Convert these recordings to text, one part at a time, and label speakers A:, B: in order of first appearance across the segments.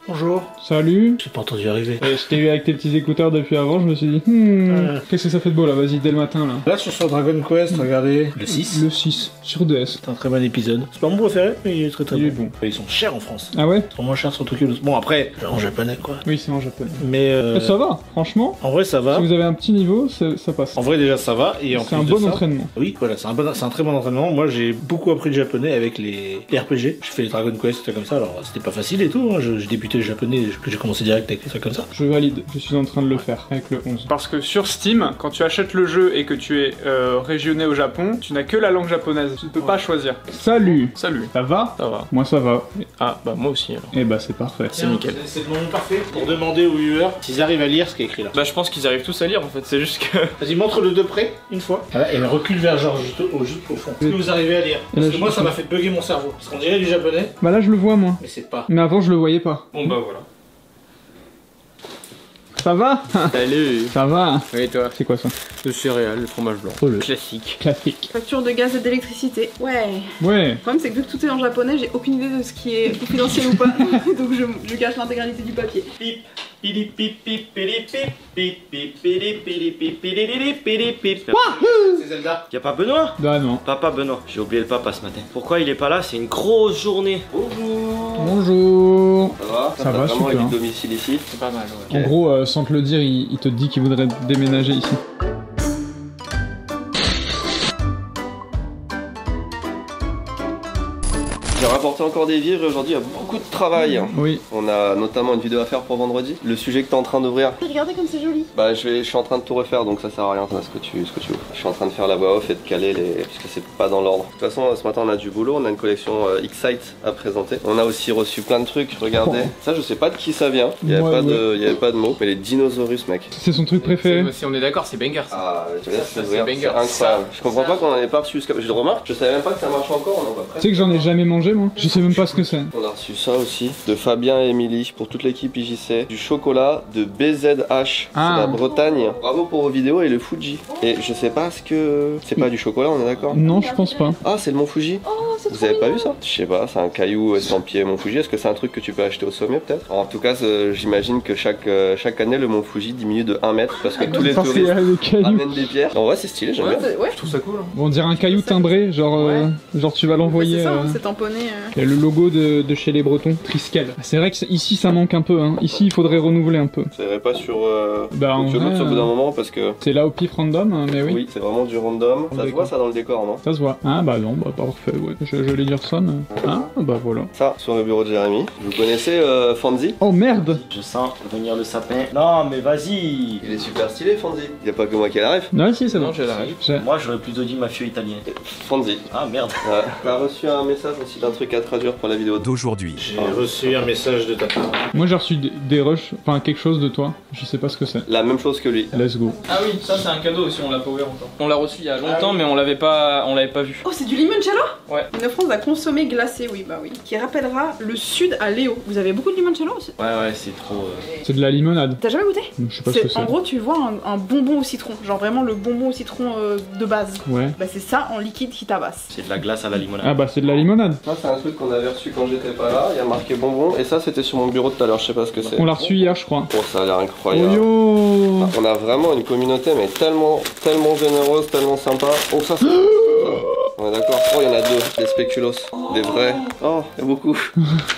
A: Bonjour.
B: Salut.
A: J'ai pas entendu arriver.
B: Je t'ai eu avec tes petits écouteurs depuis avant, je me suis dit, qu'est-ce que ça fait de beau là, vas-y, dès le matin là.
A: Là, sur Dragon Quest, regardez. Le 6.
B: Le 6, sur DS.
A: C'est un très bon épisode. C'est pas mon préféré, mais il est très
B: Il est
A: bon.
B: bon.
A: Ils sont chers en France.
B: Ah ouais?
A: Ils sont moins chers sur Tokyo. Bon, après, en japonais quoi.
B: Oui, c'est en japonais.
A: Mais
B: Ça va, franchement.
A: en vrai, ça va.
B: Si vous avez un petit niveau, ça passe.
A: En vrai, déjà, ça va. Et en
B: C'est
A: plus
B: un
A: de
B: bon
A: ça-
B: entraînement.
A: Oui, voilà, c'est un très bon entraînement. Moi, j'ai beaucoup appris le japonais avec les RPG. Je fais les Dragon Quest, tout comme ça. Alors, c'était pas facile et tout. Hein. J'ai débuté le japonais, que j'ai commencé direct avec des trucs comme ça.
B: Je valide, je suis en train de le faire avec le 11.
C: Parce que sur Steam, quand tu achètes le jeu et que tu es régionné au Japon, tu n'as que la langue japonaise. Tu ne peux pas choisir.
B: Salut.
C: Salut.
B: Ça va?
C: Ça va.
B: Moi ça va.
C: Ah, bah moi aussi alors.
B: Eh bah c'est parfait.
C: C'est nickel.
A: C'est le moment parfait pour demander aux viewers s'ils arrivent à lire ce qui est écrit là.
C: Bah je pense qu'ils arrivent tous à lire en fait, c'est juste que...
A: Vas-y, montre-le de près, une fois. Voilà, et recule vers genre juste au fond. Est-ce que vous arrivez à lire? Parce que moi, ça m'a fait bugger mon cerveau. Parce qu'on dirait du japonais,
B: Bah là je le vois moi.
A: mais c'est pas.
B: Mais avant je le voyais pas.
C: Bon bah voilà.
B: Ça va?
C: Salut.
B: Ça va?
C: Et toi?
B: C'est quoi ça?
C: Le céréales, le fromage blanc.
B: Oh le
C: Classique.
B: classique.
D: Facture de gaz et d'électricité. Ouais.
B: Ouais.
D: Le problème c'est que vu que tout est en japonais, j'ai aucune idée de ce qui est confidentiel ou pas. Donc je cache l'intégralité du papier.
A: Pip, pili, pip, pip, pili, pip, pip, pip, pili, pili, pip, pili, pili, pili, pip. C'est Zelda.
E: Y'a pas Benoît?
B: Bah non.
E: Papa Benoît. J'ai oublié le papa ce matin. Pourquoi il est pas là? C'est une grosse journée. Bonjour.
B: Bonjour.
E: Ça va?
B: Ça va,
E: vraiment
B: super.
E: du domicile ici.
C: C'est pas mal, ouais.
B: En gros, sans te le dire, il te dit qu'il voudrait déménager ici.
E: J'ai rapporté encore des vivres et aujourd'hui il y a beaucoup de travail.
B: Oui.
E: On a notamment une vidéo à faire pour vendredi. Le sujet que t'es en train d'ouvrir,
D: Regardez comme c'est joli.
E: bah je suis en train de tout refaire donc ça sert à rien, ce que tu ouvres. Je suis en train de faire la voix off et de caler parce que c'est pas dans l'ordre. De toute façon ce matin on a du boulot, on a une collection X-Site à présenter. On a aussi reçu plein de trucs, regardez. Ça je sais pas de qui ça vient, il y avait,
B: Ouais,
E: il y avait pas de mots, mais les dinosaures mec.
B: C'est son truc préféré.
C: Si on est d'accord, c'est banger ça.
E: Ah, je te laisse
C: Ça,
E: l'ouvrir,
C: c'est
E: c'est
C: banger.
E: incroyable. Je comprends
C: ça.
E: pas qu'on en ait pas reçu jusqu'à... Je le remarque, je savais même pas que ça marche encore, on en voit
B: Tu
E: presque.
B: sais que j'en ai jamais mangé moi. Je sais même pas ce que c'est.
E: On a reçu ça aussi, de Fabien et Émilie, pour toute l'équipe IJC. Du chocolat de BZH,
B: Ah.
E: c'est la Bretagne. Bravo pour vos vidéos et le Fuji. Et je sais pas ce que... C'est pas du chocolat, on est d'accord?
B: Non, je pense pas.
E: Ah, c'est le Mont Fuji.
D: Oh, c'est
E: Vous
D: trop
E: avez pas
D: mignon.
E: vu ça? Je sais pas, c'est un caillou estampillé Mont Fuji. Est-ce que c'est un truc que tu peux acheter au sommet peut-être? En tout cas, j'imagine que chaque année, le Mont Fuji diminue de 1 mètre parce que tous les
B: Parce qu'il y
E: touristes
B: a des cailloux.
E: amènent des pierres. En vrai, c'est stylé, j'aime bien.
D: Ouais,
C: Je trouve ça cool. Hein.
B: Bon, on dirait un caillou timbré, genre, genre tu vas l'envoyer.
D: c'est ça, hein, c'est tamponné.
B: Il y a le logo de chez les Bretons, Triskel. C'est vrai que ici ça manque un peu, hein. Ici il faudrait renouveler un peu.
E: Ça irait pas sur
B: Bah, en
E: Tokyo
B: vrai,
E: Notes au bout d'un moment parce que
B: C'est là au pif random, hein, mais oui.
E: oui, c'est vraiment du random. Ça se
B: D'accord.
E: voit ça dans le décor, non?
B: Ça se voit. Ah bah non, bah parfait, ouais. Je l'ai dire ça, mais... Ah bah voilà.
E: Ça, sur le bureau de Jérémy. Vous connaissez Fonzie?
B: Oh merde.
F: Je sens venir le sapin. Non, mais vas-y.
E: Il est super stylé, Fonzie. Y a pas que moi qui la rêve.
B: Non, si, c'est bon.
C: Non, j'ai la rêve.
F: Moi, j'aurais plutôt dit mafieux italien.
E: Fonzie.
F: Ah merde.
E: T'as reçu un message aussi d'un truc à traduire pour la vidéo
G: d'aujourd'hui.
A: J'ai reçu un message de ta part.
B: Moi j'ai reçu des rushs, enfin quelque chose de toi. Je sais pas ce que c'est.
E: La même chose que lui.
B: Let's go.
C: Ah oui, ça c'est un cadeau aussi, on l'a pas ouvert encore. On l'a reçu il y a longtemps, mais on l'avait pas vu.
D: Oh, c'est du limoncello?
C: Ouais.
D: Une offrande à consommer glacé, oui, bah oui. Qui rappellera le sud à Léo. Vous avez beaucoup de limoncello aussi?
F: Ouais, c'est trop.
B: C'est de la limonade.
D: T'as jamais goûté?
B: Je sais pas ce que c'est.
D: En gros, tu vois un bonbon au citron. Genre vraiment le bonbon au citron de base.
B: Ouais.
D: Bah c'est ça en liquide qui tabasse.
F: C'est de la glace à la limonade.
B: Ah bah c'est de la limonade.
E: Ça, c'est un truc qu'on avait reçu quand j'étais pas là. Il y a marqué bonbon. Et ça, c'était sur mon bureau tout à l'heure. Je sais pas ce que c'est.
B: On l'a reçu hier, je crois.
E: Oh, ça a l'air
B: Oh
E: incroyable.
B: yo.
E: On a vraiment une communauté, mais tellement généreuse, tellement sympa. Oh, ça, c'est. On est d'accord. Oh, il y en a deux. Des spéculoos. Des vrais. Oh, il y a beaucoup.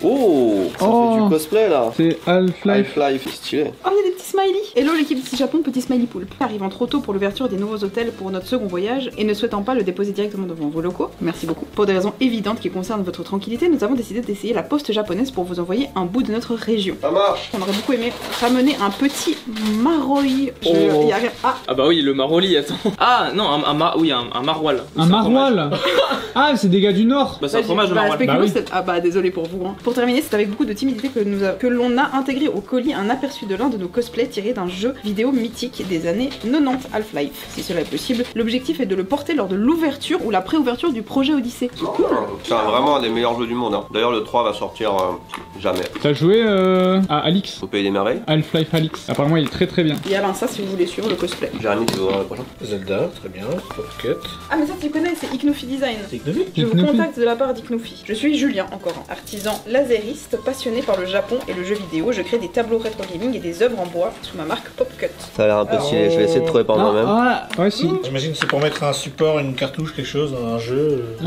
E: Oh, ça
B: Oh.
E: fait du cosplay là.
B: C'est Half-Life.
E: Half-Life, stylé.
D: Oh, il y a des petits smileys. Hello l'équipe d'ici Japon, petit smiley poulpe. Arrivant trop tôt pour l'ouverture des nouveaux hôtels pour notre second voyage et ne souhaitant pas le déposer directement devant vos locaux, merci beaucoup. Pour des raisons évidentes qui concernent votre tranquillité, nous avons décidé d'essayer la poste japonaise pour vous envoyer un bout de notre région.
E: Ça marche.
D: J'aimerais beaucoup aimer ramener un petit maroi.
C: Oh.
D: Y a rien. Ah,
C: Ah bah oui, le maroli, attends. Ah non, un maroilles.
B: Un maroilles. Ah, c'est des gars du Nord.
C: Bah c'est un fromage, le maroilles.
D: spéculoos,
B: Bah oui.
D: ah désolé pour vous. Hein. Pour terminer, c'est avec beaucoup de timidité que l'on a intégré au colis un aperçu de l'un de nos cosplays cosplay tiré d'un jeu vidéo mythique des années 90, Half-Life. Si cela est possible, l'objectif est de le porter lors de l'ouverture ou la préouverture du projet Odyssey.
E: C'est vraiment un des meilleurs jeux du monde. Hein. D'ailleurs, le 3 va sortir jamais.
B: T'as joué à Alix?
E: Au Pays des Merveilles.
B: Half-Life Alix. Apparemment, il est très très bien.
D: Il y a ça si vous voulez suivre le cosplay.
E: Jérémy, tu veux voir le prochain?
A: Zelda, très bien. Pocket.
D: Ah mais ça tu connais, c'est Iknofi Design.
A: C'est Ignovi.
D: Je vous
B: Iknofi.
D: contacte de la part d'Iknofi. Je suis Julien, encore un artisan laseriste passionné par le Japon et le jeu vidéo. Je crée des tableaux rétro gaming et des œuvres en bois sous ma marque Popcut.
E: Ça a l'air un peu stylé, je vais essayer de trouver par moi-même.
B: Ah, ouais, si.
A: J'imagine que c'est pour mettre un support, une cartouche, quelque chose dans un jeu.
B: Ah.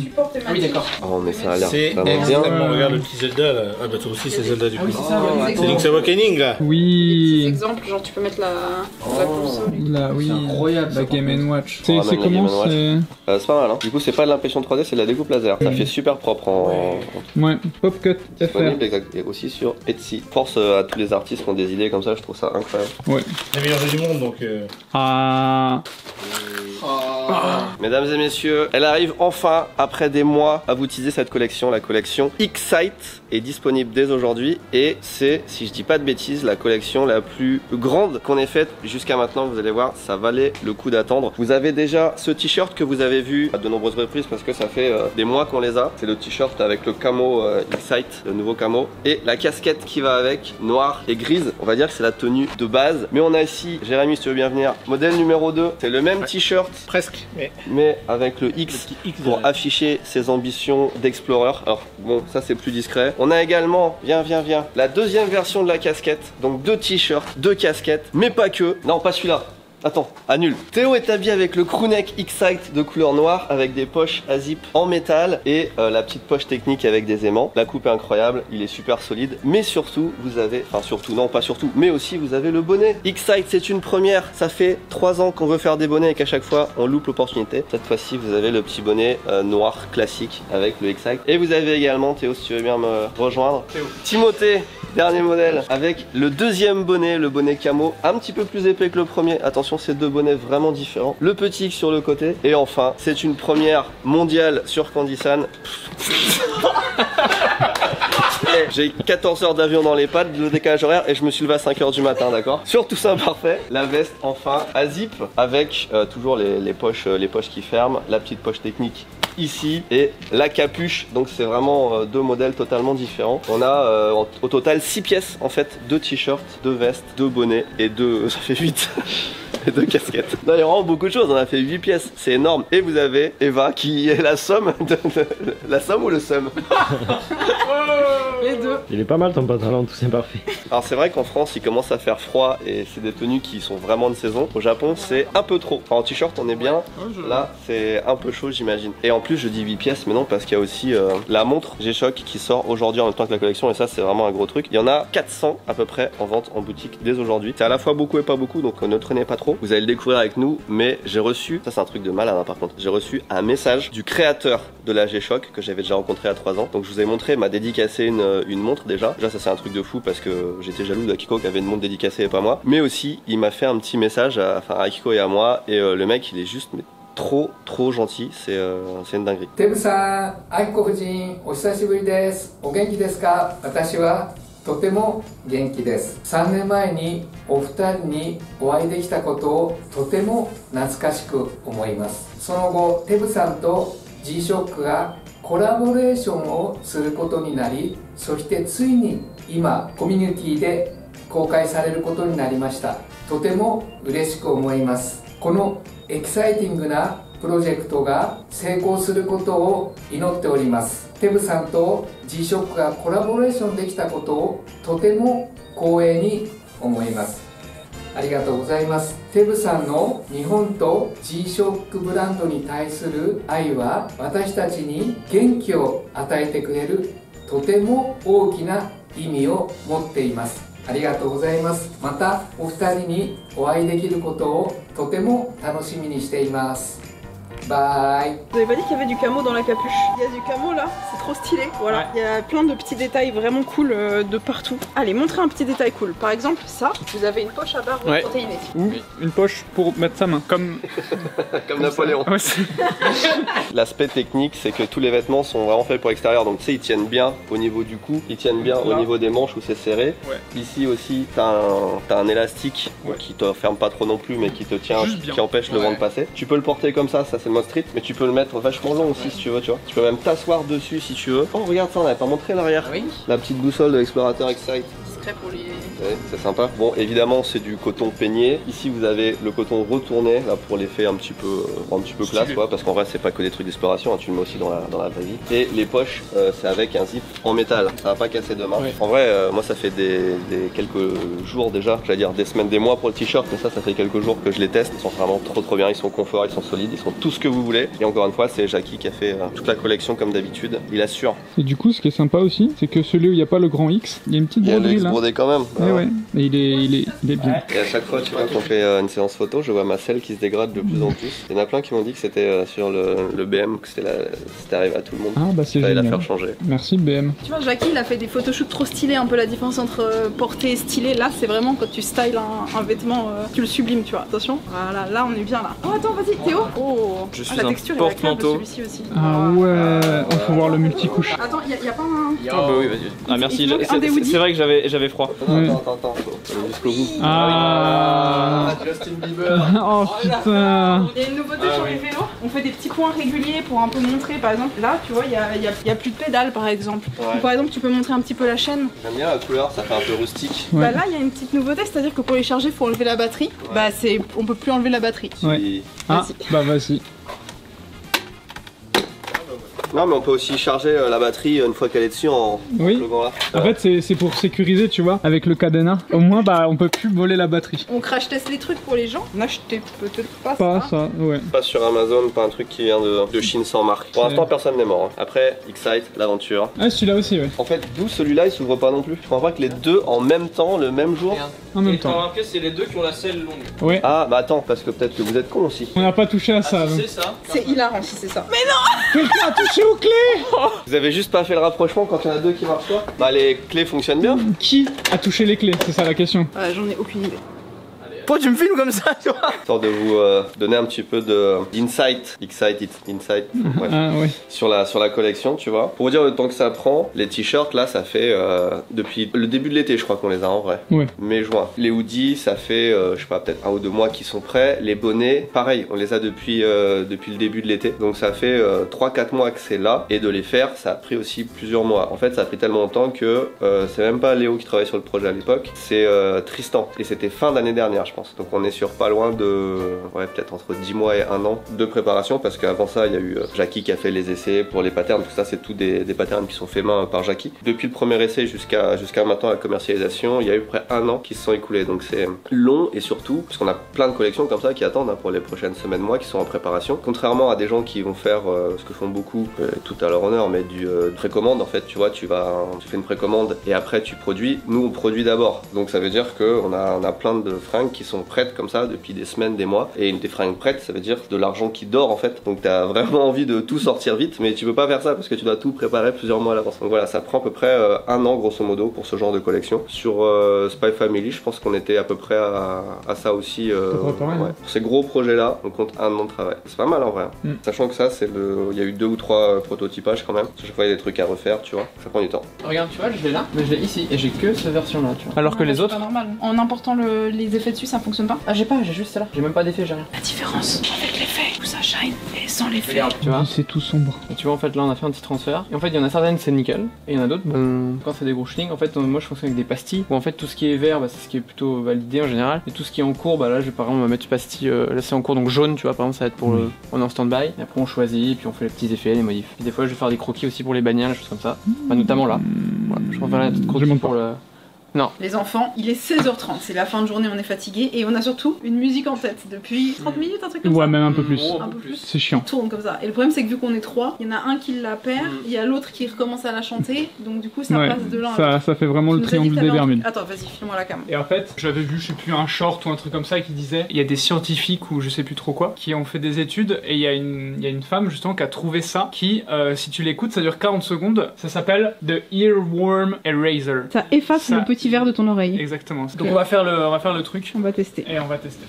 D: Support thématique.
B: Ah oui, d'accord.
E: Oh, mais ça a l'air
A: C'est
E: vraiment bien.
A: extrêmement. Regarde le petit Zelda là. Ah bah toi aussi c'est Zelda du coup.
B: oui, c'est ça,
D: ouais.
A: C'est Link's Awakening là.
D: Des petits
B: Oui.
D: exemples, genre tu peux mettre la console.
B: Là, oui.
F: C'est incroyable,
B: La
F: ça,
B: Game & Watch.
E: Oh,
B: C'est
E: même la
B: comment
E: Game &
B: c'est...
E: C'est pas mal, hein. Du coup, c'est pas de l'impression 3D, c'est de la découpe laser. Ça fait super propre en.
B: Ouais, Popcut FR.
E: Disponible exact. Et aussi sur Etsy. Force à tous les artistes qui ont des idées comme ça, je trouve ça incroyable.
B: Ouais.
A: Le meilleur jeu du monde donc.
B: Ah.
E: Mesdames et messieurs, elle arrive enfin, après des mois, à vous teaser cette collection. La collection X-Sight est disponible dès aujourd'hui et c'est, si je dis pas de bêtises, la collection la plus grande qu'on ait faite jusqu'à maintenant. Vous allez voir, ça valait le coup d'attendre. Vous avez déjà ce t-shirt que vous avez vu à de nombreuses reprises parce que ça fait des mois qu'on les a. C'est le t-shirt avec le camo X-Sight, le nouveau camo, et la casquette qui va avec, noire et grise. On va dire que c'est la tenue de base. Mais on a ici, Jérémy, si tu veux bien venir, modèle numéro 2. C'est le même t-shirt,
A: Presque.
E: mais avec le X pour afficher ses ambitions d'explorer. Alors bon, ça c'est plus discret. On a également, viens, la deuxième version de la casquette. Donc 2 t-shirts, 2 casquettes, mais pas que. Non, pas celui-là. Attends, annule. Théo est habillé avec le crewneck X-Sight de couleur noire avec des poches à zip en métal et la petite poche technique avec des aimants. La coupe est incroyable, il est super solide, mais surtout vous avez, enfin surtout, non pas surtout, mais aussi vous avez le bonnet. X-Sight, c'est une première, ça fait 3 ans qu'on veut faire des bonnets et qu'à chaque fois on loupe l'opportunité. Cette fois-ci vous avez le petit bonnet noir classique avec le X-Sight. Et vous avez également, Théo si tu veux bien me rejoindre,
C: Théo.
E: Timothée, dernier modèle, avec le deuxième bonnet, le bonnet camo, un petit peu plus épais que le premier. Attention, c'est 2 bonnets vraiment différents. Le petit X sur le côté. Et enfin, c'est une première mondiale sur Candysan. J'ai 14 heures d'avion dans les pattes, le décalage horaire, et je me suis levé à 5 h du matin, d'accord? Sur tout ça parfait, la veste enfin à zip avec toujours les poches qui ferment, la petite poche technique ici et la capuche. Donc c'est vraiment 2 modèles totalement différents. On a au total 6 pièces en fait, 2 t-shirts, 2 vestes, 2 bonnets et 2, ça fait 8. Et 2 casquettes. Non, il y a vraiment beaucoup de choses, on a fait 8 pièces, c'est énorme. Et vous avez Eva qui est la somme la somme ou le somme?
D: Les deux.
F: Il est pas mal ton pantalon, tout c'est parfait.
E: Alors c'est vrai qu'en France il commence à faire froid et c'est des tenues qui sont vraiment de saison. Au Japon c'est un peu trop. Enfin, en t-shirt on est bien, là c'est un peu chaud j'imagine. Et en plus je dis 8 pièces mais non parce qu'il y a aussi la montre G-Shock qui sort aujourd'hui en même temps que la collection et ça c'est vraiment un gros truc. Il y en a 400 à peu près en vente en boutique dès aujourd'hui. C'est à la fois beaucoup et pas beaucoup donc ne traînez pas trop. Vous allez le découvrir avec nous mais j'ai reçu, ça c'est un truc de malade hein, par contre, j'ai reçu un message du créateur de la G-Shock que j'avais déjà rencontré à 3 ans. Donc je vous ai montré, m'a dédicacé une montre déjà. Déjà ça c'est un truc de fou parce que j'étais jaloux d'Akiko qui avait une montre dédicacée et pas moi. Mais aussi il m'a fait un petit message à Akiko et à moi et le mec il est juste mais trop gentil, c'est une dinguerie.
G: テブさん、アキコ夫人、お久しぶりです。お元気ですか？私はとても元気です。3年前にお二人にお会いできたことをとても懐かしく思います。その後、テブさんと G-SHOCK がコラボレーションをすることになり、そしてついに今コミュニティで公開されることになりました。とても嬉しく思います。このエキサイティングなプロジェクトが成功することを祈っております。テブさんと G-SHOCK がコラボレーションできたことをとても光栄に思います。ありがとうございます。テブさんの日本と G-SHOCK ブランドに対する愛は私たちに元気を与えてくれるとても大きな意味を持っています。ありがとうございます。またお二人にお会いできることをとても楽しみにしています。Bye.
D: Vous avez pas dit qu'il y avait du camo dans la capuche? Il y a du camo là, c'est trop stylé. Voilà, il y a plein de petits détails vraiment cool de partout. Allez, montrez un petit détail cool. Par exemple, ça, vous avez une poche à barre protéinée.
B: Ou une poche pour mettre sa main, comme
E: Comme Napoléon.
B: Ouais,
E: L'aspect technique, c'est que tous les vêtements sont vraiment faits pour l'extérieur. Donc tu sais, ils tiennent bien au niveau du cou, ils tiennent bien au niveau des manches où c'est serré.
C: Ouais.
E: Ici aussi, t'as un élastique qui te ferme pas trop non plus, mais qui te tient, qui empêche le vent de passer. Tu peux le porter comme ça c'est le mode street, mais tu peux le mettre vachement long aussi si tu veux, tu vois. Tu peux même t'asseoir dessus si tu veux. Oh regarde ça, on avait pas montré l'arrière.
D: Oui.
E: La petite boussole de l'explorateur Excite.
D: Discret pour les...
E: Ouais, c'est sympa. Bon, évidemment, c'est du coton peigné. Ici, vous avez le coton retourné, là, pour l'effet un petit peu classe, quoi, parce qu'en vrai, c'est pas que des trucs d'exploration, hein, tu le mets aussi dans la vraie vie. Et les poches, c'est avec un zip en métal. Ça va pas casser demain. Ouais. En vrai, moi, ça fait des quelques jours déjà, j'allais dire des semaines, des mois pour le t-shirt, mais ça fait quelques jours que je les teste. Ils sont vraiment trop bien, ils sont confort, ils sont solides, ils sont tout ce que vous voulez. Et encore une fois, c'est Jackie qui a fait toute la collection comme d'habitude. Il assure.
B: Et du coup, ce qui est sympa aussi, c'est que celui où il n'y a pas le grand X, il y a une petite broderie là.
E: Il y a le X brodé quand même.
B: Ouais. Et il est bien.
E: Et à chaque fois, tu vois, qu'on fait une séance photo, je vois ma selle qui se dégrade de plus en plus. Il y en a plein qui m'ont dit que c'était sur le BM, que c'était arrivé à tout le monde.
B: Ah bah c'est
E: génial.
B: génial.
E: La faire changer.
B: Merci BM.
D: Tu vois, Jackie, il a fait des photoshoots trop stylés, un peu la différence entre porté et stylé. Là, c'est vraiment quand tu styles un vêtement, tu le sublimes, tu vois. Attention, voilà, là on est bien là. Oh attends, vas-y, Théo. Oh,
C: je suis
D: la
C: un
D: texture est agréable de
C: porte-manteau.
D: celui-ci aussi.
B: Ah ouais, on peut voir le multicouche.
D: Attends, y a pas un...
C: Ah bah oui, vas-y. Ah merci,
D: Il manque un des hoodies.
C: c'est vrai que j'avais froid.
E: Attends, jusqu'au bout.
B: Ah.
E: Justin Bieber.
B: Oh putain.
D: Il y a une nouveauté sur les vélos. On fait des petits points réguliers pour un peu montrer, par exemple, là, tu vois, il y a plus de pédales, par exemple.
E: Ouais.
D: Ou par exemple, tu peux montrer un petit peu la chaîne.
E: J'aime bien la couleur, ça fait un peu rustique.
B: Ouais.
D: Bah là, il y a une petite nouveauté, c'est-à-dire que pour les charger, il faut enlever la batterie.
E: Ouais.
D: Bah on peut plus enlever la batterie.
B: Ouais. Ah, bah vas-y.
E: Non, mais on peut aussi charger la batterie une fois qu'elle est dessus en plugant là.
B: En fait, c'est pour sécuriser, tu vois, avec le cadenas. Au moins, bah, on peut plus voler la batterie.
D: On crash test les trucs pour les gens. N'achetez peut-être pas
B: Pas
D: ça.
B: ça, ouais.
E: Pas sur Amazon, pas un truc qui vient de Chine sans marque. Pour l'instant, personne n'est mort. Hein. Après, Excite, l'aventure.
B: Ah, celui-là aussi, ouais.
E: En fait, d'où celui-là il s'ouvre pas non plus. Je comprends pas que les deux en même temps, le même jour.
B: En même
C: Et t'as
B: temps.
C: remarqué, c'est les deux qui ont la selle longue.
B: Ouais.
E: Ah, bah attends, parce que peut-être que vous êtes con aussi.
B: On n'a pas touché à ça.
C: Si
B: donc.
C: c'est ça.
D: C'est hilarant si c'est ça. Mais
B: Quelqu'un a touché aux clés.
E: Vous avez juste pas fait le rapprochement quand il y en a deux qui marchent pas. Bah, les clés fonctionnent bien.
B: Qui a touché les clés? C'est ça la question.
D: j'en ai aucune idée.
C: Pourquoi tu me filmes comme ça, tu vois?
E: Histoire de vous donner un petit peu d'insight, insight, bref,
B: Ah ouais.
E: sur la collection, tu vois. Pour vous dire le temps que ça prend, les t-shirts là, ça fait depuis le début de l'été, je crois qu'on les a en vrai.
B: Ouais.
E: Mai, juin. Les hoodies, ça fait, je sais pas, peut-être 1 ou 2 mois qu'ils sont prêts. Les bonnets, pareil, on les a depuis le début de l'été. Donc ça fait 3-4 mois que c'est là. Et de les faire, ça a pris aussi plusieurs mois. En fait, ça a pris tellement longtemps que c'est même pas Léo qui travaillait sur le projet à l'époque, c'est Tristan. Et c'était fin d'année dernière, je pense. Donc on est sur pas loin de, ouais, peut-être entre 10 mois et 1 an de préparation, parce qu'avant ça il y a eu Jackie qui a fait les essais pour les patterns, tout ça c'est tout des patterns qui sont faits main par Jackie. Depuis le premier essai jusqu'à maintenant la commercialisation, il y a eu près 1 an qui se sont écoulés, donc c'est long. Et surtout parce qu'on a plein de collections comme ça qui attendent pour les prochaines semaines, mois, qui sont en préparation, contrairement à des gens qui vont faire ce que font beaucoup, tout à leur honneur, mais du précommande. En fait, tu vois, tu fais une précommande et après tu produis. Nous on produit d'abord, donc ça veut dire qu'on a plein de fringues qui sont prêtes comme ça depuis des semaines, des mois. Et des fringues prêtes, ça veut dire de l'argent qui dort en fait. Donc t'as vraiment envie de tout sortir vite, mais tu peux pas faire ça parce que tu dois tout préparer plusieurs mois à l'avance. Donc voilà, ça prend à peu près 1 an grosso modo pour ce genre de collection. Sur Spy Family, je pense qu'on était à peu près à ça aussi. Ouais. Pour ces gros projets là, on compte 1 an de travail. C'est pas mal en vrai. Sachant que ça, il y a eu 2 ou 3 prototypages quand même. Chaque fois il y a des trucs à refaire, tu vois. Ça prend du temps.
C: Regarde, tu vois, je l'ai là, mais je l'ai ici. Et j'ai que cette version là, tu vois. Alors que les autres.
D: C'est pas normal. En important les effets dessus, ça fonctionne pas.
C: Ah, j'ai juste celle-là. J'ai même pas d'effet, j'ai rien.
D: La différence avec l'effet, où ça shine, et sans l'effet.
C: Regarde, tu vois.
B: C'est tout sombre.
C: Et tu vois, en fait, là on a fait un petit transfert. Et en fait, il y en a certaines c'est nickel. Et il y en a d'autres, quand c'est des gros shootings, en fait, moi je fonctionne avec des pastilles. Où en fait, tout ce qui est vert, c'est ce qui est plutôt validé en général. Et tout ce qui est en cours, là, je vais par exemple mettre une pastille. Là c'est en cours, donc jaune, tu vois, par exemple, ça va être pour on est en stand-by. Et après, on choisit, puis on fait les petits effets, les modifs. Puis des fois, je vais faire des croquis aussi pour les bagnoles, des choses comme ça. Enfin, notamment là. Voilà, je vais faire la petite croquis Non.
D: Les enfants, il est 16h30, c'est la fin de journée, on est fatigué et on a surtout une musique en tête depuis 30 minutes, un truc comme ça.
B: Ouais, même un peu plus.
D: Un peu plus.
B: C'est chiant.
D: Tourne comme ça. Et le problème c'est que vu qu'on est 3, il y en a un qui la perd, il y a l'autre qui recommence à la chanter, donc du coup ça passe de l'un à l'autre.
B: Ça fait vraiment le
D: Tu nous as dit
B: triangle
D: que
B: des
D: t'avais un
B: Bermudes.
D: truc. Attends, vas-y, file-moi la cam.
B: Et en fait, j'avais vu, je sais plus, un short ou un truc comme ça qui disait il y a des scientifiques ou je sais plus trop quoi qui ont fait des études et il y a une femme justement qui a trouvé ça qui, si tu l'écoutes, ça dure 40 secondes. Ça s'appelle The Earworm Eraser.
D: Ça efface
B: Ça-
D: le petit verre de ton oreille.
B: Exactement. Donc on va faire le truc
D: On va tester.
B: et on va tester.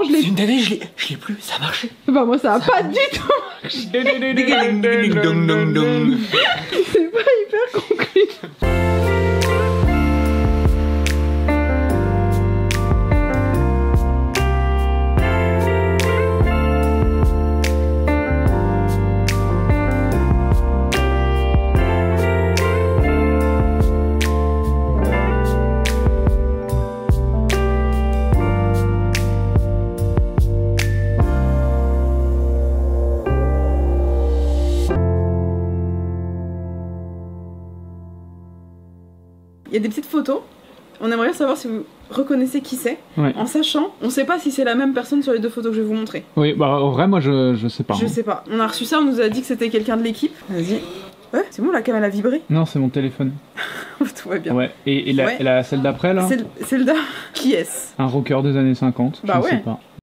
D: Je l'ai.
A: Une d'année, je l'ai plus, ça a marché.
D: Bah, moi, ça a pas du tout. C'est pas hyper concret. Il y a des petites photos. On aimerait bien savoir si vous reconnaissez qui c'est.
B: Ouais.
D: En sachant, on sait pas si c'est la même personne sur les deux photos que je vais vous montrer.
B: Oui, bah en vrai, moi je sais pas.
D: Je
B: hein.
D: sais pas. On a reçu ça, on nous a dit que c'était quelqu'un de l'équipe. Vas-y. Ouais, c'est bon, la cam elle a vibré.
B: Non, c'est mon téléphone.
D: Tout va bien.
B: Ouais. Et
D: Ouais.
B: celle d'après là
D: Celle-là, qui est-ce?
B: Un rocker des années 50.
D: Bah
B: je
D: ouais.
B: sais pas.